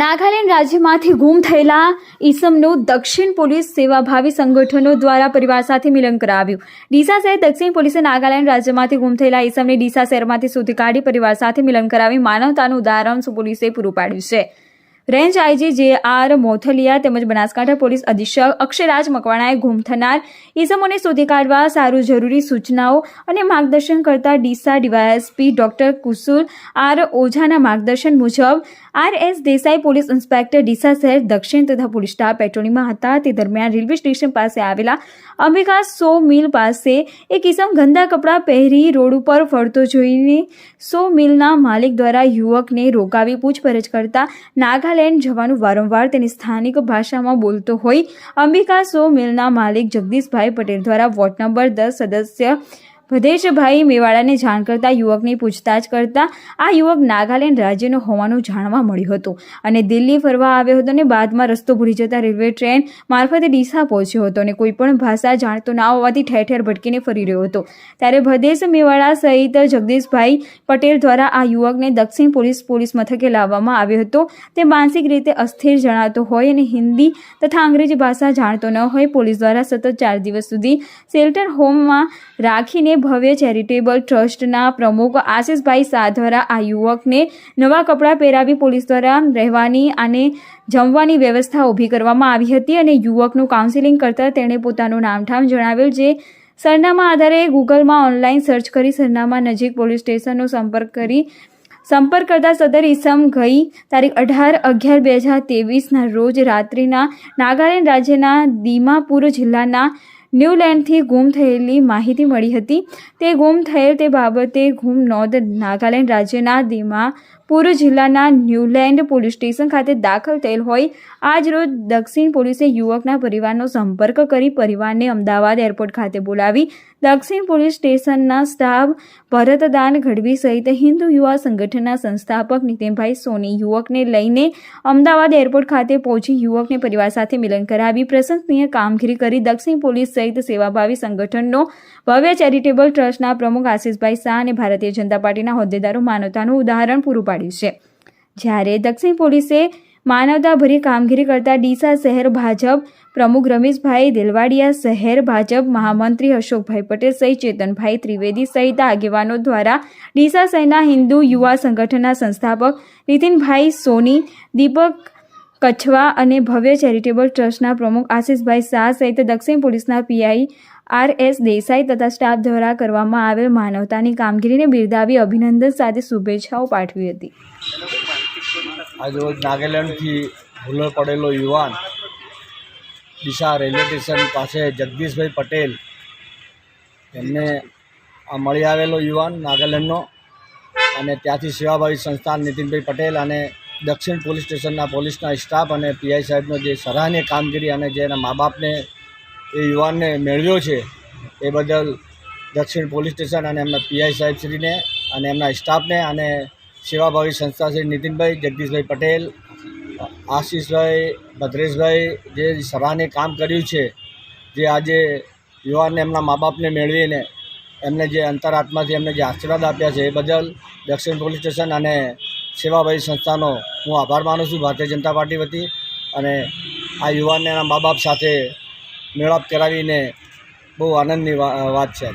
નાગાલેન્ડ રાજ્યમાંથી ગુમ થયેલા ઈસમનું દક્ષિણ પોલીસ સેવાભાવી સંગઠનો દ્વારા પરિવાર સાથે મિલન કરાવ્યું। ડીસા શહેર દક્ષિણ પોલીસે નાગાલેન્ડ રાજ્યમાંથી ગુમ થયેલા ઈસમને ડીસા શહેરમાંથી શોધી કાઢી પરિવાર સાથે મિલન કરાવી માનવતાનું ઉદાહરણ પોલીસે પૂરું પાડ્યું છે। Range IG જે.આર. મોથલિયા તેમજ બનાસકાંઠા પોલીસ અધિક્ષક અક્ષયરાજ મકવાણાએ ગુમ થનાર ઈસમોને શોધી કાઢવા સારું જરૂરી સૂચનાઓ અને માર્ગદર્શન કરતા ડીસા ડીવાયએસપી ડોક્ટર કુસુલ આર. ઓઝાના માર્ગદર્શન મુજબ આર.એસ. દેસાઈ પોલીસ ઇન્સ્પેક્ટર ડીસા શહેર દક્ષિણ તથા પોલીસ સ્ટાફ પેટ્રોલિંગમાં હતા। તે દરમિયાન રેલવે સ્ટેશન પાસે આવેલા અંબિકા સો મિલ પાસે એક ઈસમ ગંદા કપડાં પહેરી રોડ ઉપર ફરતો જોઈને સો મિલના માલિક દ્વારા યુવકને રોકાવી પૂછપરછ કરતા નાગાલેન્ડ જવાનું વારંવાર તેની સ્થાનિક ભાષામાં બોલતો હોય અંબિકા સો મિલના માલિક જગદીશભાઈ પટેલ દ્વારા વોર્ડ નંબર 10 સદસ્ય ભદેશભાઈ મેવાડાને જાણ કરતા યુવકની પૂછતાછ કરતા આ યુવક નાગાલેન્ડ રાજ્યનો હોવાનું જાણવા મળ્યું હતું અને દિલ્હી ફરવા આવ્યો હતો અને બાદમાં રસ્તો ભૂલી જતા રેલવે ટ્રેન મારફતે ડીસા પહોંચ્યો હતો અને કોઈ પણ ભાષા જાણતો ના હોવાથી ઠેર ઠેર ભટકીને ફરી રહ્યો હતો। ત્યારે ભદેશ મેવાડા સહિત જગદીશભાઈ પટેલ દ્વારા આ યુવકને દક્ષિણ પોલીસ મથકે લાવવામાં આવ્યો હતો। તે માનસિક રીતે અસ્થિર જણાતો હોય અને હિન્દી તથા અંગ્રેજી ભાષા જાણતો ન હોય। પોલીસ દ્વારા સતત 4 દિવસ સુધી શેલ્ટર હોમમાં રાખીને ભવ્ય ચેરિટેબલ ટ્રસ્ટના પ્રમુખ આશિષભાઈ શાહ દ્વારા આ યુવકને નવા કપડાં પહેરાવી પોલીસ દ્વારા રહેવાની અને જમવાની વ્યવસ્થા ઊભી કરવામાં આવી હતી અને યુવકનું કાઉન્સિલિંગ કરતા તેણે પોતાનું નામઠામ જણાવેલ જે સરનામા આધારે ગૂગલમાં ઓનલાઈન સર્ચ કરી સરનામા નજીક પોલીસ સ્ટેશનનો સંપર્ક કરતા સદર ઈસમ ગઈ તારીખ 18/11/2023ના રોજ રાત્રિના નાગાલેન્ડ રાજ્યના દીમાપુર જિલ્લાના ન્યૂલેન્ડથી ગુમ થયેલી માહિતી મળી હતી। તે ગુમ થયેલ તે બાબતે ગુમ નોંધ નાગાલેન્ડ રાજ્યના દીમાપુર જિલ્લાના ન્યૂલેન્ડ પોલીસ સ્ટેશન ખાતે દાખલ થયેલ હોય આજ રોજ દક્ષિણ પોલીસે યુવકના પરિવારનો સંપર્ક કરી પરિવારને અમદાવાદ એરપોર્ટ ખાતે બોલાવી દક્ષિણ પોલીસ સ્ટેશનના સ્ટાફ ભરતદાન ગઢવી સહિત હિન્દુ યુવા સંગઠનના સંસ્થાપક નીતિનભાઈ સોની યુવકને લઈને અમદાવાદ એરપોર્ટ ખાતે પહોંચી યુવકને પરિવાર સાથે મિલન કરાવી પ્રશંસનીય કામગીરી કરી દક્ષિણ પોલીસ સહિત સેવાભાવી સંગઠનનો ભવ્ય ચેરિટેબલ ટ્રસ્ટના પ્રમુખ આશિષભાઈ શાહ અને ભારતીય જનતા પાર્ટીના હોદ્દેદારો માનવતાનું ઉદાહરણ પૂરું પાડ્યું છે। જ્યારે દક્ષિણ પોલીસે માનવતાભરી કામગીરી કરતા ડીસા શહેર ભાજપ પ્રમુખ રમેશભાઈ દેલવાડિયા, શહેર ભાજપ મહામંત્રી અશોકભાઈ પટેલ સહિત ચેતનભાઈ ત્રિવેદી સહિત આગેવાનો દ્વારા ડીસા શહેરના હિન્દુ યુવા સંગઠનના સંસ્થાપક નીતિનભાઈ સોની, દીપક કછવા અને ભવ્ય ચેરિટેબલ ટ્રસ્ટના પ્રમુખ આશિષભાઈ શાહ સહિત દક્ષિણ પોલીસના પીઆઈ આર.એસ. દેસાઈ તથા સ્ટાફ દ્વારા કરવામાં આવેલ માનવતાની કામગીરીને બિરદાવી અભિનંદન સાથે શુભેચ્છાઓ પાઠવી હતી। આજરોજ નાગાલેન્ડથી ભૂલો પડેલો યુવાન ડીસા રેલવે સ્ટેશન પાસે જગદીશભાઈ પટેલ એમને મળી આવેલો યુવાન નાગાલેન્ડનો અને ત્યાંથી સેવાભાવી સંસ્થાન નીતિનભાઈ પટેલ અને દક્ષિણ પોલીસ સ્ટેશનના પોલીસના સ્ટાફ અને પીઆઈ સાહેબનો જે સરાહનીય કામગીરી અને જે એના મા બાપને એ યુવાનને મેળવ્યો છે એ બદલ દક્ષિણ પોલીસ સ્ટેશન અને એમના પીઆઈ સાહેબશ્રીને અને એમના સ્ટાફને અને સેવાભાવી સંસ્થા શ્રી નીતિનભાઈ, જગદીશભાઈ પટેલ, આશીષભાઈ, ભદ્રેશભાઈ જે સરાહનીય કામ કર્યું છે, જે આજે યુવાનને એમના મા બાપને મેળવીને એમને જે અંતરાત્માથી એમને જે આશીર્વાદ આપ્યા છે એ બદલ દક્ષિણ પોલીસ સ્ટેશન અને સેવાભાવી સંસ્થાનો હું આભાર માનું છું ભારતીય જનતા પાર્ટી વતી। અને આ યુવાનને એના મા બાપ સાથે મેળાપ કરાવીને બહુ આનંદની વાત છે।